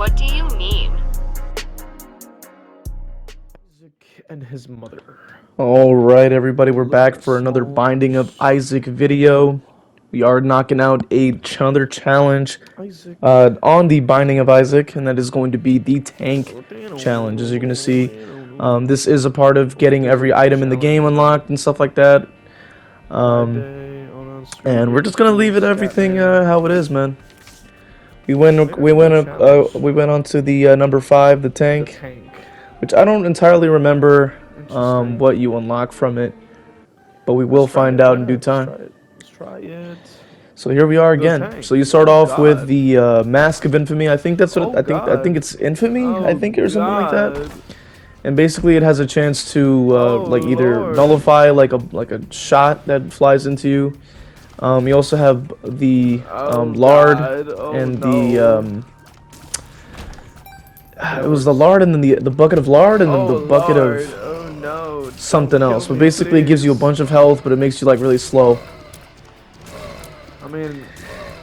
What do you mean? Isaac and his mother. Alright, everybody, we're back for another Binding of Isaac video. We are knocking out another challenge on the Binding of Isaac, and that is going to be the Tank Challenge. As you're going to see, this is a part of getting every item in the game unlocked and stuff like that. And we're just going to leave it everything how it is, man. We went on to the number 5, the tank, which I don't entirely remember what you unlock from it, but we will find out in due time. Let's try it. So here we are again. So you start off with the Mask of Infamy. I think that's what I think it's Infamy. I think or something like that. And basically, it has a chance to like either nullify like a shot that flies into you. You also have the lard and the it was the lard and then the bucket of lard and then the bucket of something else. But basically, it gives you a bunch of health, but it makes you like really slow. I mean,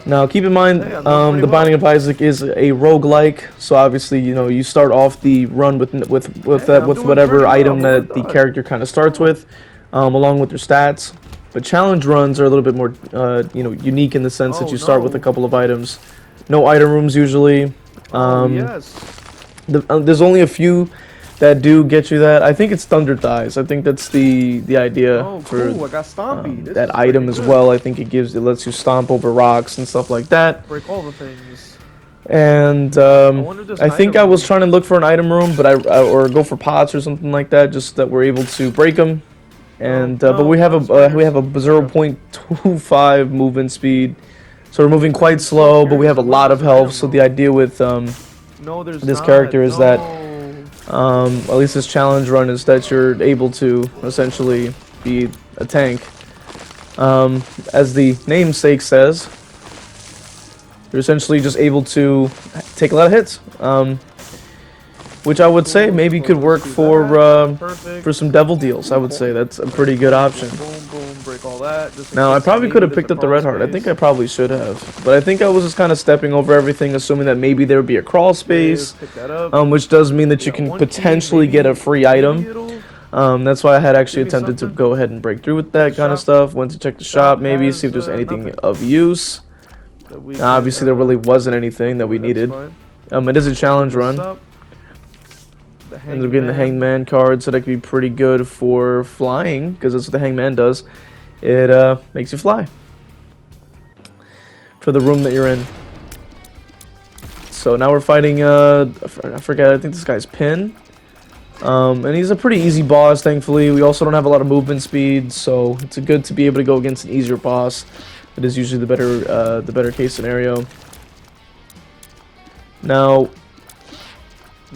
now keep in mind, the Binding of Isaac is a roguelike, so obviously you start off the run with whatever item that the character kind of starts with, along with their stats. But challenge runs are a little bit more unique in the sense that you start with a couple of items. No item rooms usually. There's only a few that do get you that. I think it's Thunder Thighs. I think that's the idea for I got Stompy. that item as well. I think it lets you stomp over rocks and stuff like that. Break all the things. And I think I was trying to look for an item room, but or go for pots or something like that, just that we're able to break them. And but we have a 0.25 movement speed, so we're moving quite slow, but we have a lot of health. So the idea with this character is that at least this challenge run is that you're able to essentially be a tank. As the namesake says, you're essentially just able to take a lot of hits, which I would say maybe could work for some devil deals. I would say that's a pretty good option. Now, I probably could have picked up the red heart. I think I probably should have. But I think I was just kind of stepping over everything, assuming that maybe there would be a crawl space, which does mean that you can potentially get a free item. That's why I had actually attempted to go ahead and break through with that kind of stuff. Went to check the shop, maybe, see if there's anything of use. Obviously, there really wasn't anything that we needed. It is a challenge run. Ended up getting the Hangman card, so that could be pretty good for flying, because that's what the Hangman does. It makes you fly for the room that you're in. So now we're fighting, I forget, I think this guy's Pin. And he's a pretty easy boss, thankfully. We also don't have a lot of movement speed, so it's good to be able to go against an easier boss. It is usually the better case scenario. Now,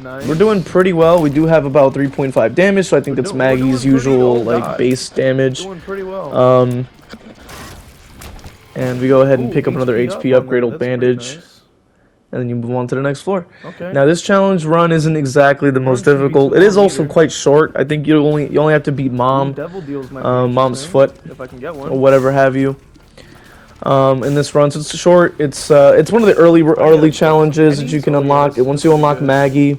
we're doing pretty well. We do have about 3.5 damage, so I think that's Maggy's usual base damage. And we go ahead and pick up another HP upgrade, old bandage, and then you move on to the next floor. Now this challenge run isn't exactly the most difficult. It is also quite short. I think you only have to beat Mom's foot, or whatever have you. In this run, so it's short. It's one of the early challenges that you can unlock. Once you unlock Maggy,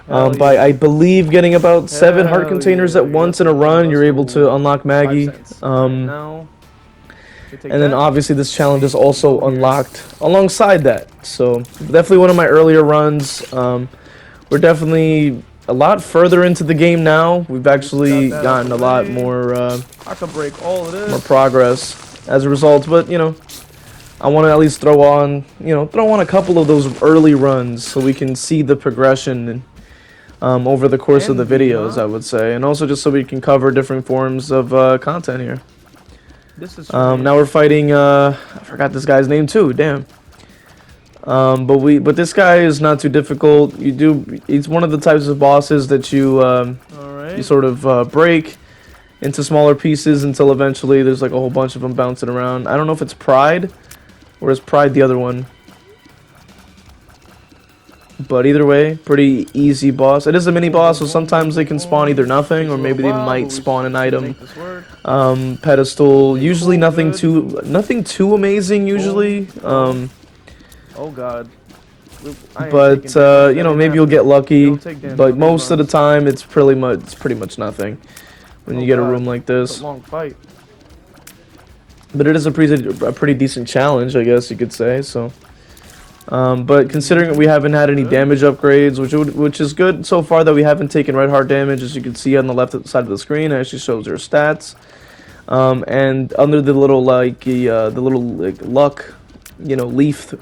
by I believe getting about 7 heart containers at once in a run, you're able to unlock Maggy. And then obviously this challenge is also unlocked alongside that. So definitely one of my earlier runs. We're definitely a lot further into the game now. We've actually gotten a lot more more progress as a result, but I want to at least throw on a couple of those early runs so we can see the progression over the course of the videos, I would say, and also just so we can cover different forms of content here. Now we're fighting I forgot this guy's name too, damn. But this guy is not too difficult. He's one of the types of bosses that you sort of break into smaller pieces until eventually there's like a whole bunch of them bouncing around. I don't know if it's Pride or is Pride the other one, but either way, pretty easy boss. It is a mini boss, so sometimes they can spawn either nothing or maybe they might spawn an item. Pedestal, usually nothing too amazing usually. Oh god. but you know, maybe you'll get lucky. You'll take damage But on most of the reruns. time, it's pretty much nothing when you get a room like It's a this. long fight. But it is a pretty decent challenge, I guess you could say. So, but considering that we haven't had any damage upgrades, which is good so far that we haven't taken red heart damage, as you can see on the left side of the screen, it actually shows your stats. And under the little luck, you know,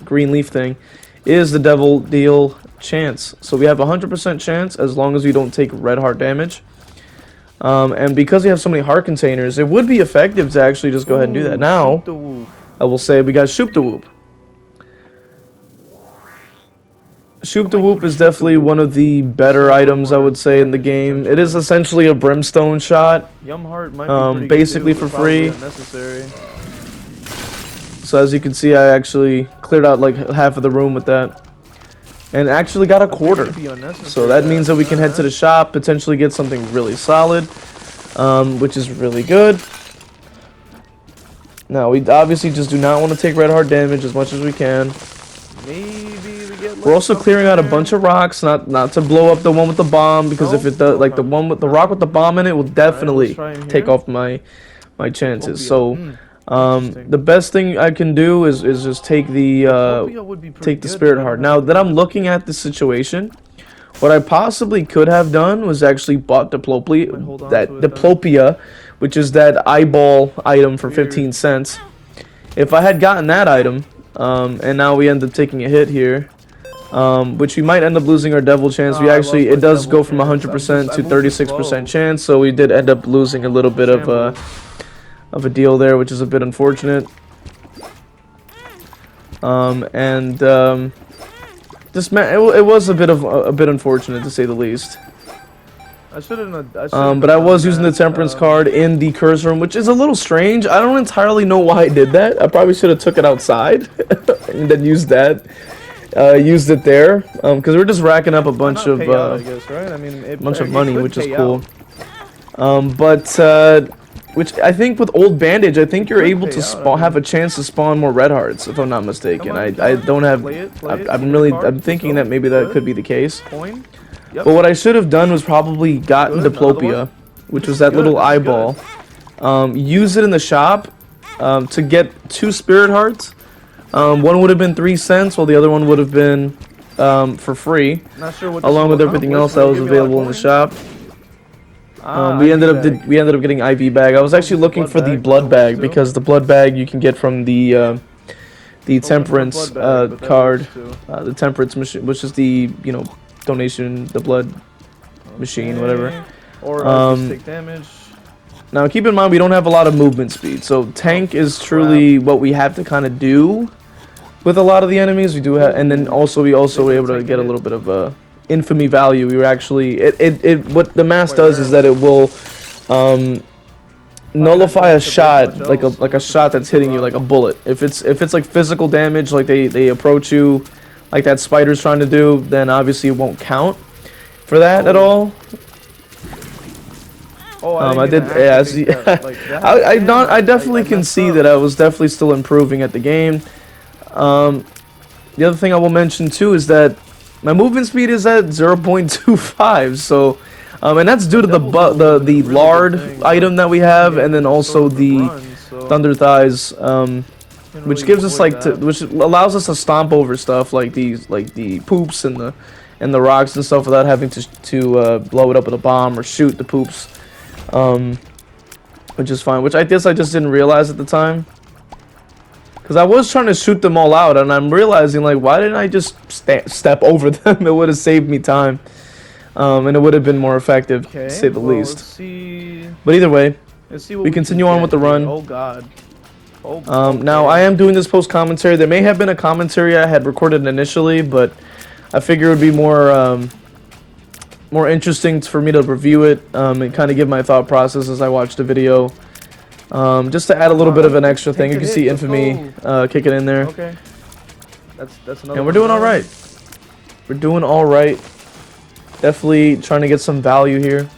green leaf thing, is the devil deal chance. So we have 100% chance as long as we don't take red heart damage. And because we have so many heart containers, it would be effective to actually just go ahead and do that. Now, I will say we got Shoop the Whoop. Shoop the Whoop is definitely one of the better items, I would say, in the game. It is essentially a brimstone shot, Yum Heart might be pretty basically good too, for but probably free. unnecessary. So as you can see, I actually cleared out like half of the room with that. And actually got a quarter. So that means that we can head to the shop, potentially get something really solid, which is really good. Now, we obviously just do not want to take red heart damage as much as we can. Maybe we get We're also clearing out a bunch of rocks, not to blow up the one with the bomb, because if it does, like the one with the rock with the bomb in it, will definitely take off my chances. So, the best thing I can do is just take the spirit heart. Now that I'm looking at the situation, what I possibly could have done was actually bought diplopia, which is that eyeball item for 15 cents. If I had gotten that item, and now we end up taking a hit here, which we might end up losing our devil chance. It does go from 100% to 36% chance, so we did end up losing a little bit of a deal there, which is a bit unfortunate. It was a bit unfortunate, to say the least. But I was using the temperance card in the curse room, which is a little strange. I don't entirely know why I did that. I probably should have took it outside and then used it there, because we're just racking up a bunch of money, which is cool. Which I think with old bandage, I think you're able to have a chance to spawn more red hearts, if I'm not mistaken. I'm thinking that maybe that could be the case. But what I should have done was probably gotten diplopia, which was that little eyeball. Use it in the shop to get 2 spirit hearts. One would have been 3 cents, while the other one would have been for free, along with everything else that was available in the shop. We ended up getting IV bag. I was actually looking for the blood bag, because the blood bag you can get from the temperance card, the temperance machine, which is the donation, the blood machine, whatever. Take damage. Now keep in mind we don't have a lot of movement speed, so tank is truly what we have to kind of do with a lot of the enemies. We do have, and then we also were able to get a little bit of infamy value. We were actually what the mask does is that it will nullify a shot, like a shot that's hitting you like a bullet. If it's like physical damage, like they approach you like that spider's trying to do, then obviously it won't count for that at all. I definitely can see that I was definitely still improving at the game. The other thing I will mention too is that my movement speed is at 0.25, so and that's due to the lard item that we have, and then also the Thunder Thighs, which gives us which allows us to stomp over stuff like the poops and the rocks and stuff without having to blow it up with a bomb or shoot the poops, which is fine. Which I guess I just didn't realize at the time, because I was trying to shoot them all out, and I'm realizing, like, why didn't I just step over them? It would have saved me time, and it would have been more effective, to say the least. But either way, we continue on with the run. Oh God. Now I am doing this post commentary. There may have been a commentary I had recorded initially, but I figure it would be more interesting for me to review it and kind of give my thought process as I watch the video. Just to add a little bit of an extra thing. You can see infamy kicking in there. Okay. That's another. And we're doing all right. We're doing all right. Definitely trying to get some value here.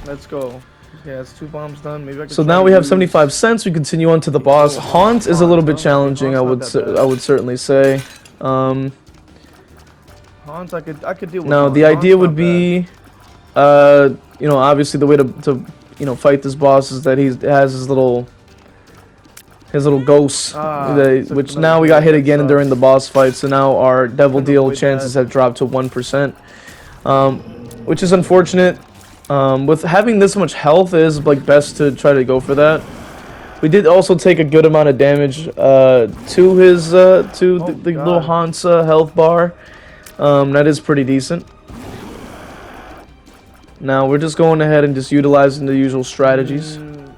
Let's go. Yeah, it's 2 bombs done. Maybe I can So try now to we have use 75 cents. We continue on to the boss. Haunt is a little bit challenging, I would certainly say. Haunt, I could deal with Now Haunt. the idea Haunt's would not be, you know, obviously the way to fight this boss is that he has his little ghosts, which now we got hit again during the boss fight. So now our devil deal chances have dropped to 1%, which is unfortunate. With having this much health, it is like best to try to go for that. We did also take a good amount of damage to his the little Haunt's health bar. That is pretty decent. Now we're just going ahead and just utilizing the usual strategies.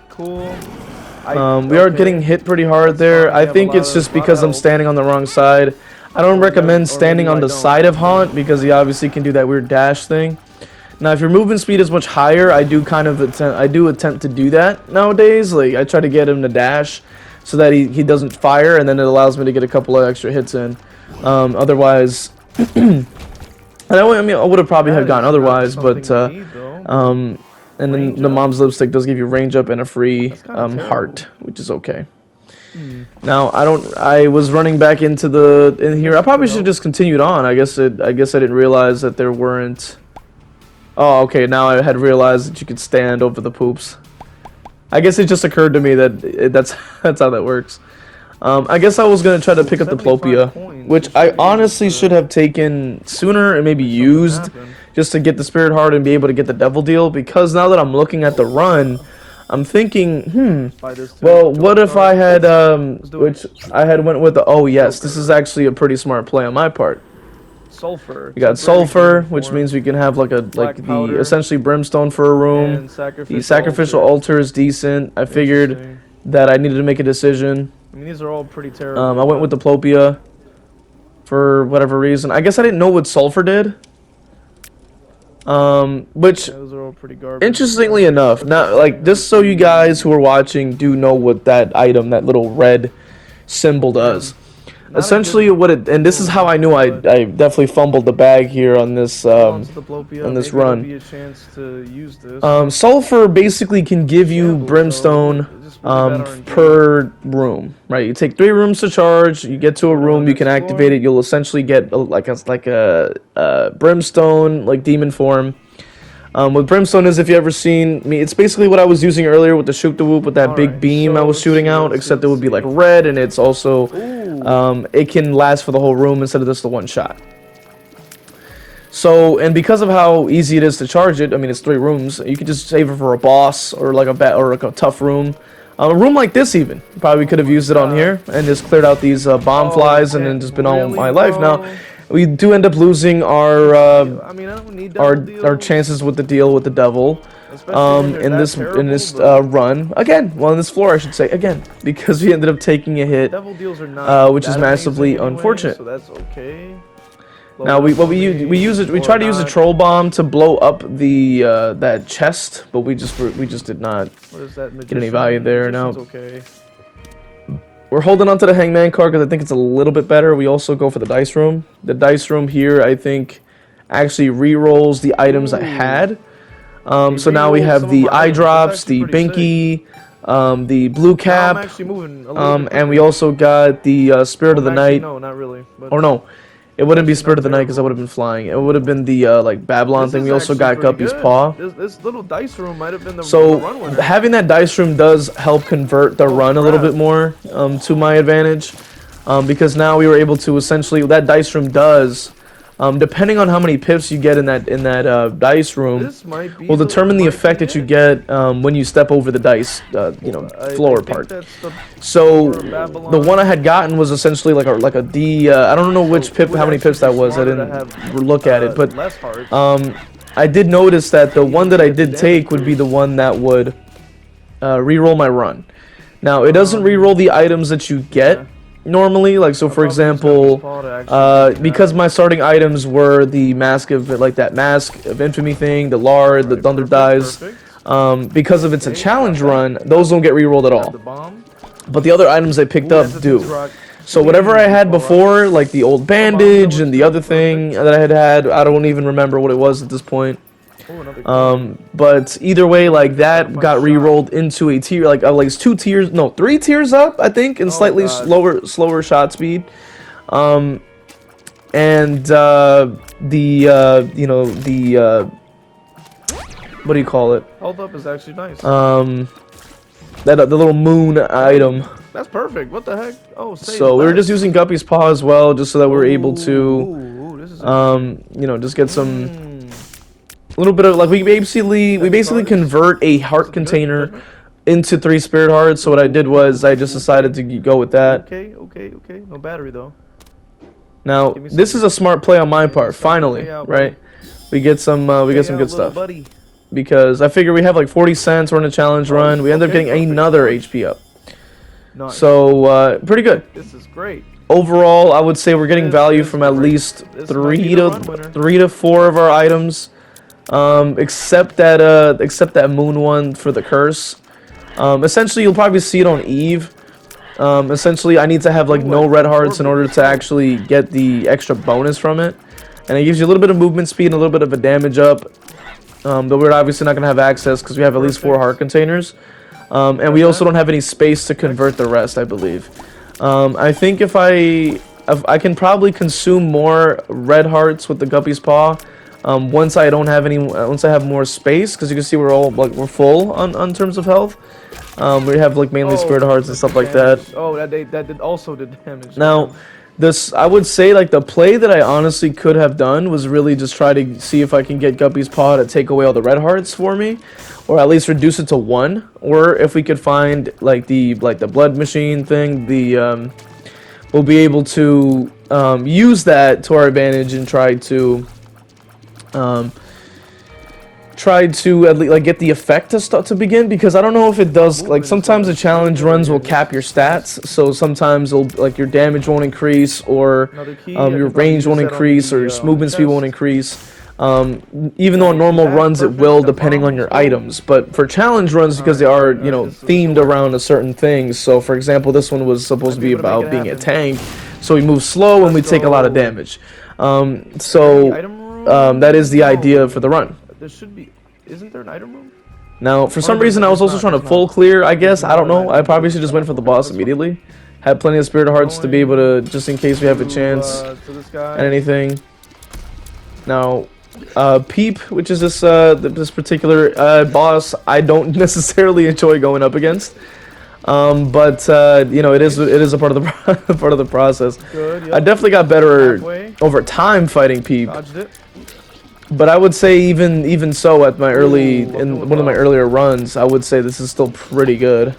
Cool. We are getting hit pretty hard there. I think it's just because I'm standing on the wrong side. I don't recommend standing on the side of Haunt because he obviously can do that weird dash thing. Now, if your movement speed is much higher, I do attempt to do that nowadays. Like I try to get him to dash so that he doesn't fire, and then it allows me to get a couple of extra hits in. Otherwise, and I mean, I would have probably have gone otherwise, but and then the mom's lipstick does give you range up and a free heart, which is okay. Now I was running back into in here. I probably should have just continued on. I guess I didn't realize that there weren't. Oh, okay. Now I had realized that you could stand over the poops. I guess it just occurred to me that that's how that works. I guess I was gonna try to pick up the Plopia, which I honestly should have taken sooner and maybe used just to get the Spirit Heart and be able to get the Devil Deal. Because now that I'm looking at the run, I'm thinking, well, what if I had which I had went with the. Oh yes, this is actually a pretty smart play on my part. Sulfur. We got sulfur, which means we can have the essentially brimstone for a room. The sacrificial altar is decent. I figured that I needed to make a decision. I mean, these are all pretty terrible. I went with the Plopia for whatever reason. I guess I didn't know what sulfur did. Which those are all pretty garbage. Interestingly enough, now just so you guys who are watching do know what that item, that little red symbol does. Essentially, and this is how I knew I definitely fumbled the bag here on this on this run. Sulfur basically can give you brimstone per room, right? You take 3 rooms to charge. You get to a room, you can activate it. You'll essentially get like a brimstone, like demon form. What brimstone is, if you ever seen me, it's basically what I was using earlier with the shoot the whoop with that big beam I was shooting out, except it would be like red, and it's also it can last for the whole room instead of just the one shot. So, and because of how easy it is to charge it, I mean, it's 3 rooms. You could just save it for a boss or like a tough room. A room like this even, probably could have used it on here and just cleared out these bomb flies and then just been all my life. Now, we do end up losing our chances with the deal with the devil in this run again. Well, in this floor, I should say again, because we ended up taking a hit, which is massively unfortunate. So that's okay. Now we try to use a troll bomb to blow up the that chest, but we just did not get any value there. Now we're holding on to the Hangman card because I think it's a little bit better. We also go for the dice room. The dice room here, I think, actually re-rolls the items I had. So now we have the eye drops, the binky, the blue cap, and we also got the Spirit of the Night. No, not really. Or no. It wouldn't be Spirit of the Night because I would have been flying. It would have been the like Babylon thing. We also got Guppy's Paw. This little dice room might have been the run winner. Having that dice room does help convert the run a little bit more to my advantage, because now we were able to essentially that dice room does, depending on how many pips you get in that dice room, will determine the effect that you get when you step over the dice floor part. So the one I had gotten was essentially like a D. I don't know how many pips that was. I didn't look at it, but I did notice that the one that I did take would be the one that would re-roll my run. Now it doesn't re-roll the items that you get normally, like, so for example, because my starting items were the mask of that mask of infamy thing, the Lard, the Thunder Thighs, because of it's a challenge run, those don't get re-rolled at all, but the other items I picked up do. So whatever I had before, like the old bandage and the other thing that I had, I don't even remember what it was at this point, Oh, another guppy. But either way, like that got re-rolled into a tier, like it's 3 tiers up, I think, in slightly slower shot speed. And what do you call it? Health up is actually nice. The little moon item. That's perfect. What the heck? Oh, so we were just using Guppy's Paw as well, just so that we were able to, this is just get some, a little bit of, like, we basically convert a heart container into 3 spirit hearts. So what I did was I just decided to go with that. Okay. No battery though. Now this is a smart play on my part. Finally, right? We get some good stuff. Buddy. Because I figure we have like 40 cents. We're in a challenge run. We end up getting another HP up. Nice. So pretty good. This is great. Overall, I would say we're getting value from at least 3 to 4 of our items, except that moon one for the curse. Essentially, you'll probably see it on Eve. Essentially, I need to have like no red hearts in order to actually get the extra bonus from it, and it gives you a little bit of movement speed and a little bit of a damage up. But we're obviously not going to have access because we have at least 4 heart containers. And we also don't have any space to convert the rest, I believe. I think if I can probably consume more red hearts with the Guppy's Paw once I have more space, because you can see we're full on terms of health. We have like mainly spirit hearts and stuff like that. Oh, that also did damage. Now, I would say, like, the play that I honestly could have done was really just try to see if I can get Guppy's Paw to take away all the red hearts for me, or at least reduce it to 1. Or if we could find like the blood machine thing, we'll be able to use that to our advantage and try to at least like get the effect to begin, because I don't know if it does, like, sometimes the challenge runs will cap your stats, so sometimes like your damage won't increase, or your range won't increase, or your movement speed won't increase. Even though on normal runs it will, depending on your items, but for challenge runs, because they are themed around a certain thing. So for example, this one was supposed to be about being a tank, so we move slow and we take a lot of damage. That is the idea for the run. Isn't there an item room? Now, for some reason, I was also trying to full clear, I guess. I don't know. I probably should just went for the boss immediately. Had plenty of spirit hearts to be able to, just in case we have a chance at anything. Now, Peep, which is this particular boss, I don't necessarily enjoy going up against. But it is a part of the process. I definitely got better over time fighting Peep. But I would say even so, at my in one of my earlier runs, I would say this is still pretty good.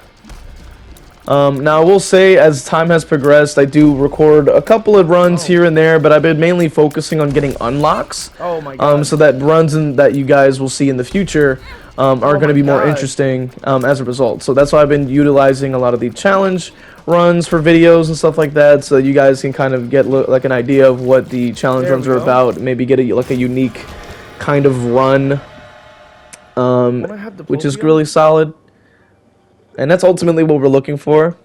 Now I will say, as time has progressed, I do record a couple of runs here and there, but I've been mainly focusing on getting unlocks. Oh my god. So that runs that you guys will see in the future are going to be more interesting as a result. So that's why I've been utilizing a lot of the challenge runs for videos and stuff like that, so you guys can kind of get like an idea of what the challenge runs are about. Maybe get like a unique kind of run, which is really solid. And that's ultimately what we're looking for.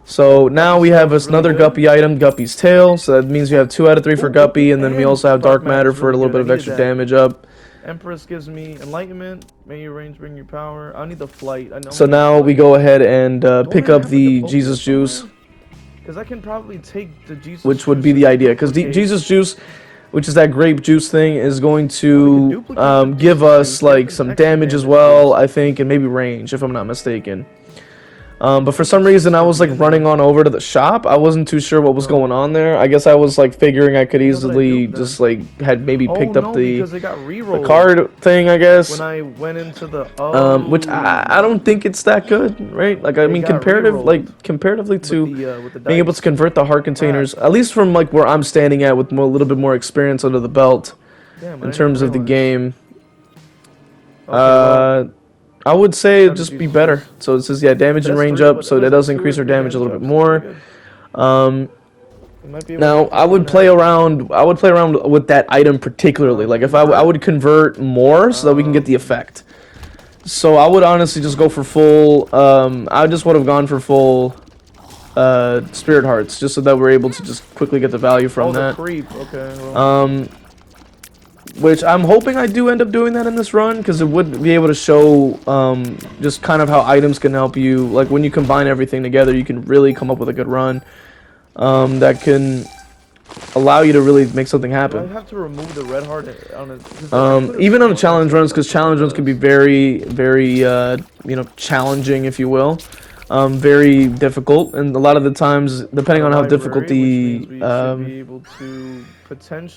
So now we have another Guppy item, Guppy's Tail. So that means we have 2 out of 3 for Guppy, and then we also have Dark Matter for a little bit of extra damage up. Empress gives me enlightenment. May your range bring your power. I need the flight. So now we go ahead and pick up the Jesus Juice, because I can probably take the Jesus, which would be the idea. Because the Jesus Juice, which is that grape juice thing, is going to give us like some damage as well, I think, and maybe range, if I'm not mistaken. But for some reason, I was like running on over to the shop. I wasn't too sure what was going on there. I guess I was like figuring I could easily just like had maybe picked up the card thing, I guess. When I went into the which I don't think it's that good, right? Like, I mean, comparatively to being able to convert the heart containers, at least from like where I'm standing at with a little bit more experience under the belt in terms of the game. I would say it'd just be better. So it says, yeah, damage and range up, so that does increase our damage a little bit more. Now I would play around with that item particularly. Like, if I would convert more so that we can get the effect. So I would honestly just go for full. I just would have gone for full spirit hearts, just so that we're able to just quickly get the value from that. Okay. which I'm hoping I do end up doing that in this run, because it would be able to show just kind of how items can help you. Like when you combine everything together, you can really come up with a good run that can allow you to really make something happen. I have to remove the red heart on it. Even on the challenge runs, because challenge runs can be very, very, you know, challenging, if you will. Very difficult, and a lot of the times, depending on how difficult the,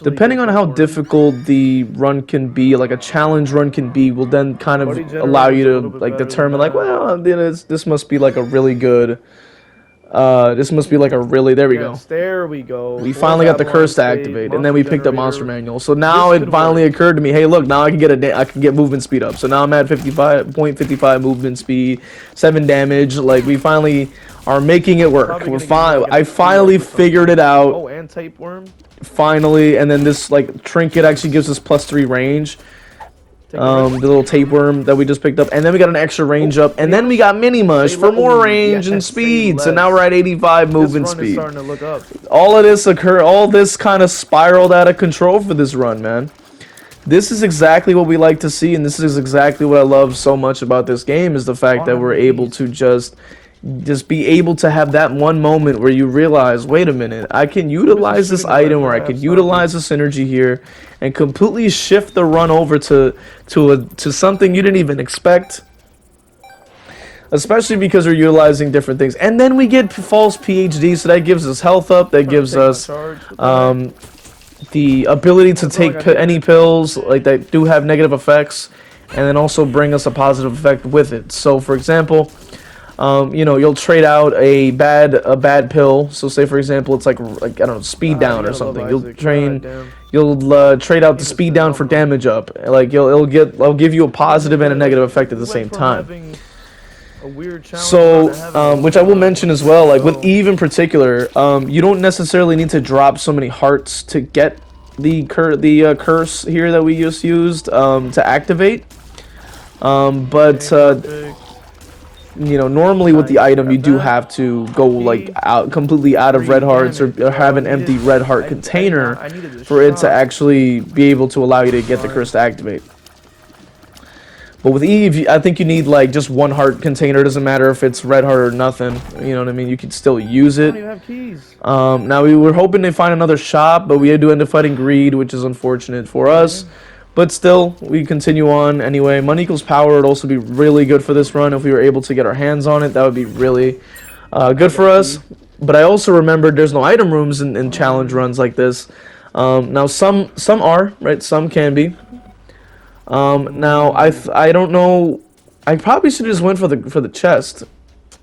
depending on how difficult the run can be, like a challenge run can be, will then kind of allow you to like determine, like, well, this must be like a really good. This must be like a really, there we go. There we go. We finally got the curse to activate, and then we picked up monster manual. So now it finally occurred to me, hey, look, now I can get movement speed up. So now I'm at 55.55 movement speed, 7 damage. Like we finally are making it work. We're fine. I finally figured it out. Oh, and tapeworm. Finally, and then this like trinket actually gives us +3 range. The little tapeworm that we just picked up, and then we got an extra range up, and then we got mini mush for more range and speed. So now we're at 85 movement speed. All this kind of spiraled out of control for this run, man. This is exactly what we like to see, and this is exactly what I love so much about this game, is the fact that we're able to just be able to have that one moment where you realize, wait a minute, I can utilize this item, or I can utilize this energy here and completely shift the run over to something you didn't even expect, especially because we're utilizing different things. And then we get false PhD, so that gives us health up, that gives us the ability to take any pills like that do have negative effects, and then also bring us a positive effect with it. So for example, you know, you'll trade out a bad pill. So say for example, it's like I don't know, speed down or something. You'll trade out the speed down for damage up. Like it'll give you a positive and a negative effect at the same time. So, which I will mention as well, like with Eve in particular, you don't necessarily need to drop so many hearts to get the curse here that we just used to activate. You know, normally with the item, you do have to go like completely out of red hearts, or have an empty red heart container for it to actually be able to allow you to get the curse to activate. But with Eve, I think you need like just 1 heart container. It doesn't matter if it's red heart or nothing. You know what I mean? You can still use it. Now we were hoping to find another shop, but we had to end up fighting greed, which is unfortunate for us. But still, we continue on anyway. Money equals power would also be really good for this run if we were able to get our hands on it. That would be really good for us. But I also remembered there's no item rooms in challenge runs like this. Now some are, right? Some can be. Now I don't know. I probably should have just went for the chest.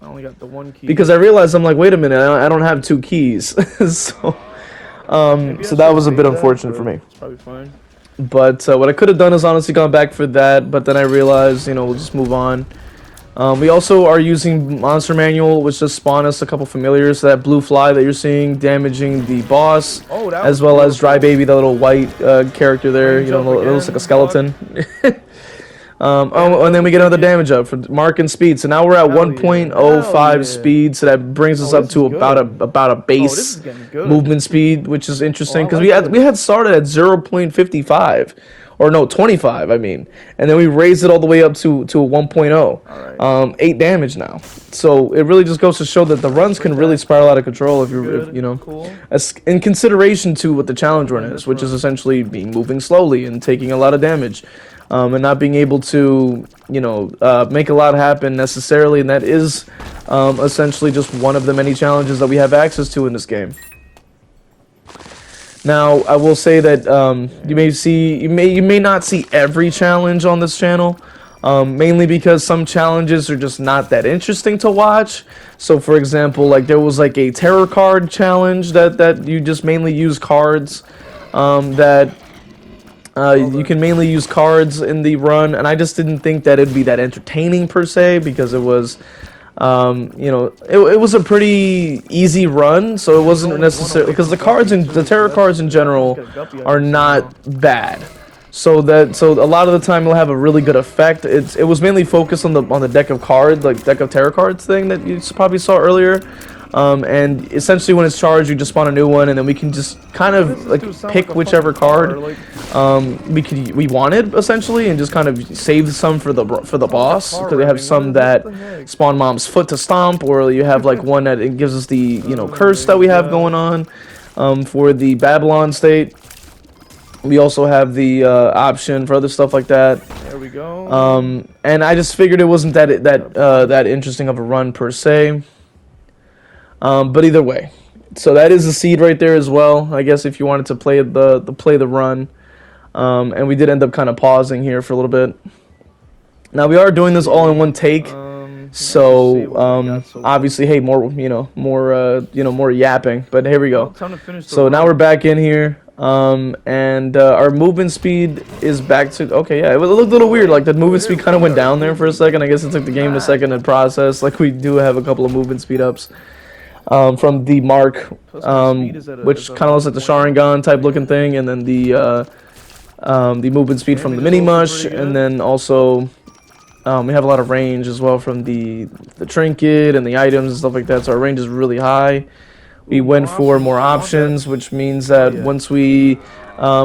I only got the 1 key. Because I realized, I'm like, wait a minute, I don't have 2 keys. So that was a bit unfortunate for me. It's probably fine. But what I could have done is honestly gone back for that, but then I realized, you know, we'll just move on. We also are using Monster Manual, which just spawned us a couple familiars. So that blue fly that you're seeing damaging the boss, as well as Dry Baby, the little white character there. You know, it looks like a skeleton. And then we get another damage up for Mark and speed. So now we're at 1.05 speed, so that brings us up to about a base movement speed, which is interesting because we had started at 0.55. Or no, 25, I mean. And then we raised it all the way up to a 1.0. 8 damage now. So it really just goes to show that the runs can really spiral out of control if you know, in consideration to what the challenge run is, which is essentially moving slowly and taking a lot of damage. And not being able to, you know, make a lot happen necessarily. And that is essentially just one of the many challenges that we have access to in this game. Now, I will say that you may not see every challenge on this channel, mainly because some challenges are just not that interesting to watch. So, for example, like there was like a terror card challenge that you just mainly use cards, you can mainly use cards in the run, and I just didn't think that it'd be that entertaining per se, because it was. You know, it was a pretty easy run, so it wasn't necessarily, because the terror cards in general are not bad. So a lot of the time it'll have a really good effect. It was mainly focused on the deck of cards, like deck of terror cards thing that you probably saw earlier. And essentially when it's charged, you just spawn a new one, and then we can just kind of like pick whichever card we wanted essentially, and just kind of save some for the boss, because they have some that spawn mom's foot to stomp, or you have like one that it gives us the curse that we have going on for the Babylon state. We also have the option for other stuff like that. There we go. And I just figured it wasn't that interesting of a run per se. But either way, so that is a seed right there as well. I guess if you wanted to play the run, and we did end up kind of pausing here for a little bit. Now we are doing this all in one take, so obviously, hey, more yapping. But here we go. So now we're back in here. And our movement speed is back to okay. Yeah, it looked a little weird. Like the movement speed kind of went down there for a second. I guess it took the game a second to process. Like we do have a couple of movement speed ups. From the Mark, which kind of looks like the Sharingan type looking thing, and then the movement speed from the Mini Mush, and then also we have a lot of range as well from the trinket and the items and stuff like that. So our range is really high. We went for more options, which means that once we,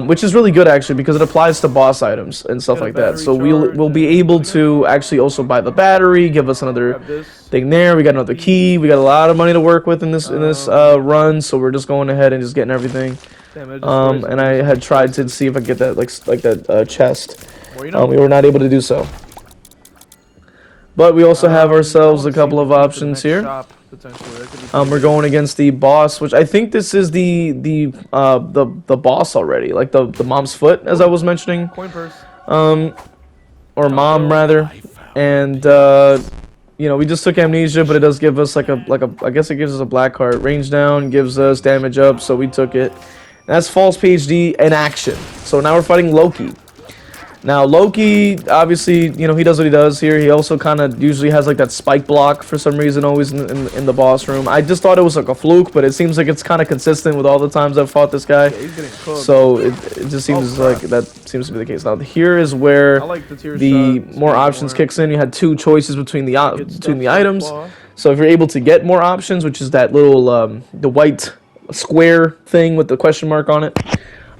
which is really good actually, because it applies to boss items and stuff like that. So we'll be able to actually also buy the battery, give us another thing there. We got another key. We got a lot of money to work with in this run. So we're just going ahead and just getting everything. And I had tried to see if I could get that like that chest. We were not able to do so. But we also have ourselves a couple of options here. We're going against the boss, which I think this is the boss already, like the mom's foot, as I was mentioning, or mom rather, and we just took amnesia, but it does give us like a I guess it gives us a black heart. Range down gives us damage up, so we took it. And that's false PhD in action. So now we're fighting Loki. Now Loki, obviously, he does what he does here. He also kind of usually has like that spike block for some reason, always in the boss room. I just thought it was like a fluke, but it seems like it's kind of consistent with all the times I've fought this guy. So it just seems like that seems to be the case. Now here is where the more options kicks in. You had two choices between the items. So if you're able to get more options, which is that little the white square thing with the question mark on it.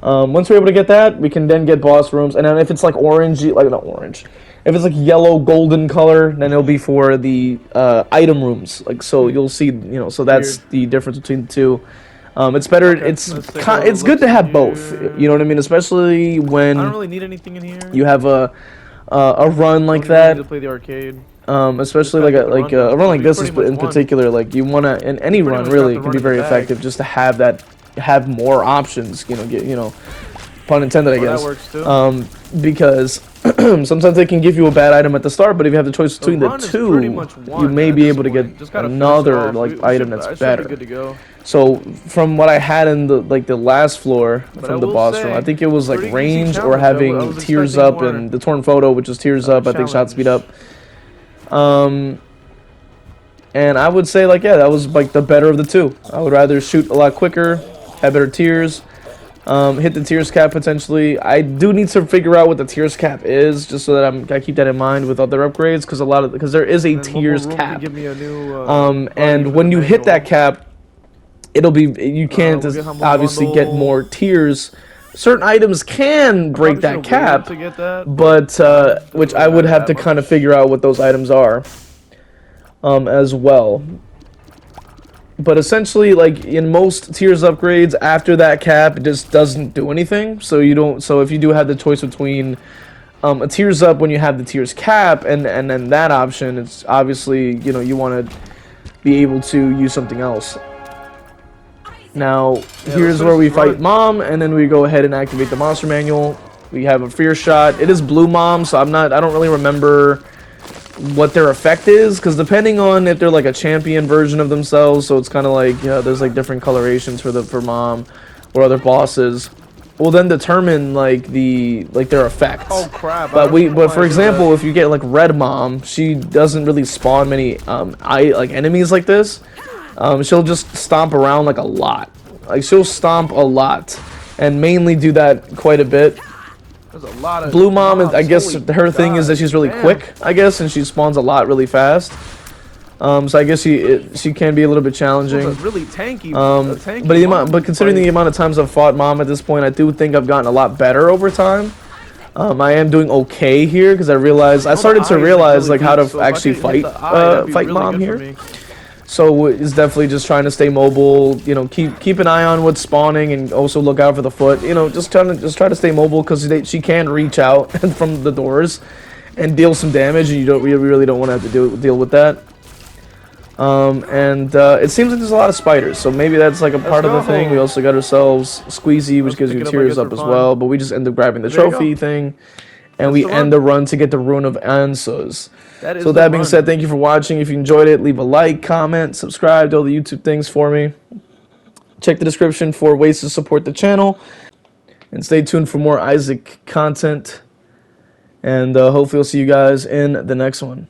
Once we're able to get that, we can then get boss rooms, and then if it's like orangey, like not orange, if it's like yellow golden color, then it'll be for the item rooms. Like so, you'll see, so that's the difference between the two. It's better. Okay, it's good to have both. You know what I mean? Especially when I don't really need anything in here. You have a run like that. To play the arcade. Especially like a run like this in particular. Like you wanna in any run really, it can be very effective just to have that. Have more options, pun intended, I guess. That works too. Because sometimes they can give you a bad item at the start, but if you have the choice between the two, you may be able to get another item that's better. Good to go. So from what I had in the last floor from the boss room, I think it was like range or having tears up and the torn photo, which is tears up. I think shot speed up. And I would say that was like the better of the two. I would rather shoot a lot quicker. Have better tears, hit the tears cap potentially. I do need to figure out what the tears cap is, just so that I keep that in mind with other upgrades, because there is a tears cap. And when you hit that cap, it'll be you can't obviously get more tears. Certain items can break that cap, but which I would have to kind of figure out what those items are, as well. But essentially, like in most tiers upgrades, after that cap, it just doesn't do anything. So you don't. So if you do have the choice between a tiers up when you have the tiers cap and then that option, it's obviously you want to be able to use something else. Now here's where we fight Mom, and then we go ahead and activate the monster manual. We have a fear shot. It is Blue Mom, so I don't really remember what their effect is, because depending on if they're like a champion version of themselves, so it's kind of like there's like different colorations for Mom or other bosses, will then determine like their effects. Oh crap! But for example, if you get like Red Mom, she doesn't really spawn many enemies like this. She'll just stomp around like a lot. Like she'll stomp a lot and mainly do that quite a bit. There's a lot of Blue Mom, I guess her thing is that she's really quick, I guess, and she spawns a lot really fast. So I guess she can be a little bit challenging. It's really tanky. But considering the amount of times I've fought Mom at this point, I do think I've gotten a lot better over time. I am doing okay here because I started to realize like how to actually fight Mom here. So it's definitely just trying to stay mobile. You know, keep an eye on what's spawning and also look out for the foot. You know, just try to stay mobile because she can reach out from the doors and deal some damage, and you really don't want to have to deal with that. It seems like there's a lot of spiders, so maybe that's like a part of the thing. We also got ourselves Squeezy, which gives you tears up as well, but we just end up grabbing the trophy thing, and we end the run to get the Rune of Answers. So that being said, thank you for watching. If you enjoyed it, leave a like, comment, subscribe to all the YouTube things for me. Check the description for ways to support the channel, and stay tuned for more Isaac content, and hopefully I'll see you guys in the next one.